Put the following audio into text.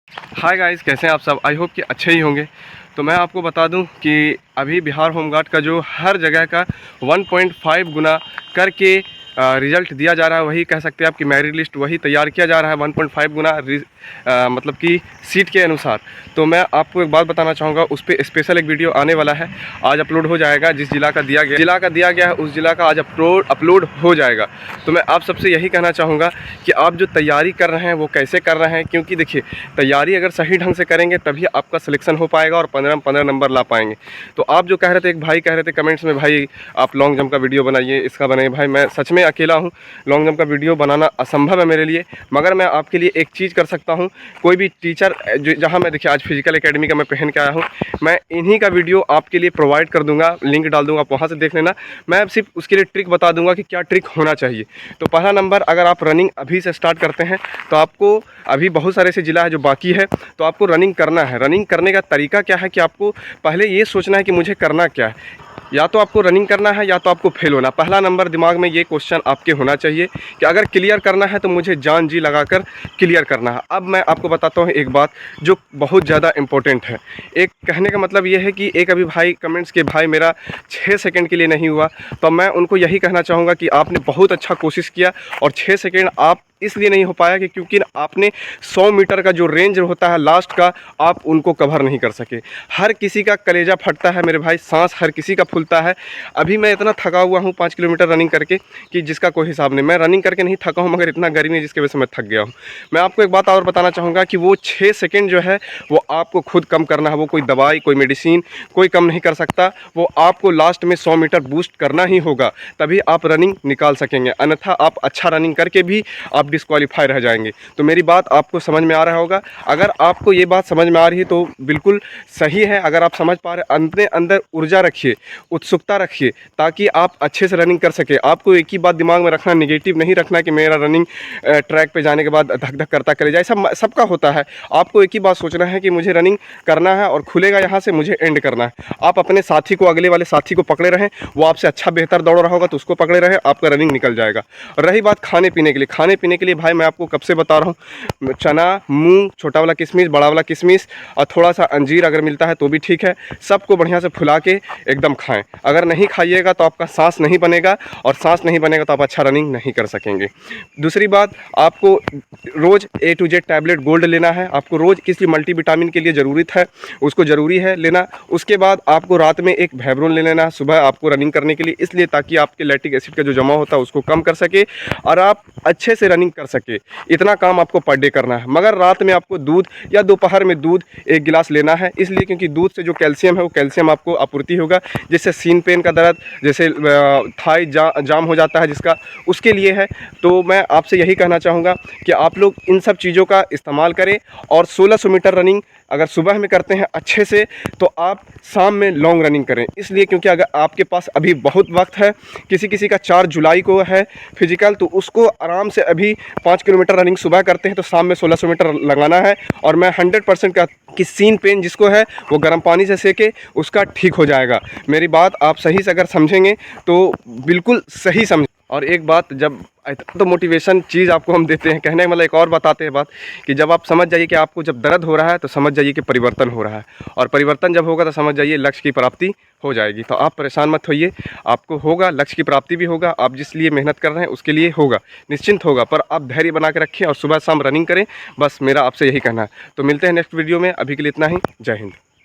Hi guys, कैसे हैं आप सब। आई होप कि अच्छे ही होंगे। तो मैं आपको बता दूं कि अभी बिहार होमगार्ड का जो हर जगह का 1.5 गुना करके रिज़ल्ट दिया जा रहा है, वही कह सकते हैं आप कि मेरिट लिस्ट वही तैयार किया जा रहा है 1.5 गुना मतलब कि सीट के अनुसार। तो मैं आपको एक बात बताना चाहूँगा, उस पर स्पेशल एक वीडियो आने वाला है, आज अपलोड हो जाएगा। जिस जिला का दिया गया है उस जिला का आज अपलोड हो जाएगा। तो मैं आप सबसे यही कहना चाहूँगा कि आप जो तैयारी कर रहे हैं वो कैसे कर रहे हैं, क्योंकि देखिए तैयारी अगर सही ढंग से करेंगे तभी आपका सिलेक्शन हो पाएगा और 15 नंबर ला पाएंगे। तो आप जो कह रहे थे, एक भाई कह रहे थे कमेंट्स में, भाई आप लॉन्ग जंप का वीडियो बनाइए, इसका बनाइए। भाई मैं सच में अकेला हूँ, लॉन्ग जंप का वीडियो बनाना असंभव है मेरे लिए, मगर मैं आपके लिए एक चीज़ कर सकता हूँ। कोई भी टीचर जहाँ मैं देखिए आज फिजिकल एकेडमी का मैं पहन के आया हूँ, मैं इन्हीं का वीडियो आपके लिए प्रोवाइड कर दूँगा, लिंक डाल दूँगा, आप वहाँ से देख लेना। मैं सिर्फ उसके लिए ट्रिक बता दूँगा कि क्या ट्रिक होना चाहिए। तो पहला नंबर, अगर आप रनिंग अभी से स्टार्ट करते हैं तो आपको अभी बहुत सारे ऐसे ज़िला है जो बाकी है, तो आपको रनिंग करना है। रनिंग करने का तरीका क्या है कि आपको पहले ये सोचना है कि मुझे करना क्या है। या तो आपको रनिंग करना है या तो आपको फेल होना। पहला नंबर दिमाग में ये क्वेश्चन आपके होना चाहिए कि अगर क्लियर करना है तो मुझे जान जी लगाकर क्लियर करना है। अब मैं आपको बताता हूँ एक बात जो बहुत ज़्यादा इम्पोर्टेंट है। एक कहने का मतलब ये है कि एक अभी भाई कमेंट्स के, भाई मेरा 6 सेकंड के लिए नहीं हुआ, तो मैं उनको यही कहना चाहूँगा कि आपने बहुत अच्छा कोशिश किया और 6 सेकंड आप इसलिए नहीं हो पाया कि क्योंकि आपने 100 मीटर का जो रेंज होता है लास्ट का, आप उनको कवर नहीं कर सके। हर किसी का कलेजा फटता है मेरे भाई, सांस हर किसी का फूलता है। अभी मैं इतना थका हुआ हूँ 5 किलोमीटर रनिंग करके कि जिसका कोई हिसाब नहीं। मैं रनिंग करके नहीं थका हूँ, मगर इतना गर्मी है जिसकी वजह से मैं थक गया हूँ। मैं आपको एक बात और बताना चाहूँगा कि वो 6 सेकेंड जो है वो आपको खुद कम करना है। वो कोई दवाई, कोई मेडिसिन, कोई कम नहीं कर सकता। वो आपको लास्ट में 100 मीटर बूस्ट करना ही होगा, तभी आप रनिंग निकाल सकेंगे। अन्यथा आप अच्छा रनिंग करके भी आप डिस्क्वालीफाई रह जाएंगे। तो मेरी बात आपको समझ में आ रहा होगा। अगर आपको ये बात समझ में आ रही है तो बिल्कुल सही है। अगर आप समझ पा रहे, अपने अंदर ऊर्जा रखिए, उत्सुकता रखिए, ताकि आप अच्छे से रनिंग कर सके। आपको एक ही बात दिमाग में रखना, नेगेटिव नहीं रखना कि मेरा रनिंग ट्रैक पे जाने के बाद धक धक करता करे जाए। सबका होता है। आपको एक ही बात सोचना है कि मुझे रनिंग करना है और खुलेगा यहाँ से, मुझे एंड करना है। आप अपने साथी को, अगले वाले साथी को पकड़े रहें, वो आपसे अच्छा बेहतर दौड़ रहा होगा तो उसको पकड़े रहें, आपका रनिंग निकल जाएगा। रही बात खाने पीने के लिए, खाने पीने के लिए भाई मैं आपको कब से बता रहा हूँ, चना, मूंग, छोटा वाला किशमिश, बड़ा वाला किशमिश और थोड़ा सा अंजीर अगर मिलता है तो भी ठीक है। सबको बढ़िया से फुला के एकदम खाएं। अगर नहीं खाइएगा तो आपका सांस नहीं बनेगा, और सांस नहीं बनेगा तो आप अच्छा रनिंग नहीं कर सकेंगे। दूसरी बात, आपको रोज़ A to Z tablet gold लेना है। आपको रोज़ किसी मल्टीविटामिन के लिए ज़रूरत है, उसको ज़रूरी है लेना। उसके बाद आपको रात में एक भैब्रोन ले लेना सुबह आपको रनिंग करने के लिए, इसलिए ताकि आपके लैक्टिक एसिड का जो जमा होता है उसको कम कर सके और आप अच्छे से रनिंग कर सके। इतना काम आपको पर डे करना है। मगर रात में आपको दूध या दोपहर में दूध 1 गिलास लेना है, इसलिए क्योंकि दूध से जो कैल्शियम है वो कैल्शियम आपको आपूर्ति होगा, जिससे सीन पेन का दर्द, जैसे थाई जाम हो जाता है जिसका, उसके लिए है। तो मैं आपसे यही कहना चाहूँगा कि आप लोग इन सब चीज़ों का इस्तेमाल करें और 1600 मीटर रनिंग अगर सुबह में करते हैं अच्छे से तो आप शाम में लॉन्ग रनिंग करें। इसलिए क्योंकि अगर आपके पास अभी बहुत वक्त है, किसी का 4 जुलाई को है फिजिकल, तो उसको आराम से अभी 5 किलोमीटर रनिंग सुबह करते हैं तो शाम में 1600 मीटर लगाना है। और मैं 100% का कि सीन पेन जिसको है वो गर्म पानी से सेके, उसका ठीक हो जाएगा। मेरी बात आप सही से अगर समझेंगे तो बिल्कुल सही समझ। और एक बात, जब तो मोटिवेशन चीज़ आपको हम देते हैं, कहने का मतलब एक और बताते हैं बात कि जब आप समझ जाइए कि आपको जब दर्द हो रहा है तो समझ जाइए कि परिवर्तन हो रहा है, और परिवर्तन जब होगा तो समझ जाइए लक्ष्य की प्राप्ति हो जाएगी। तो आप परेशान मत होइए, आपको होगा, लक्ष्य की प्राप्ति भी होगा। आप जिस लिए मेहनत कर रहे हैं उसके लिए होगा, निश्चिंत होगा। पर आप धैर्य बना के रखें और सुबह शाम रनिंग करें, बस मेरा आपसे यही कहना है। तो मिलते हैं नेक्स्ट वीडियो में, अभी के लिए इतना ही। जय हिंद।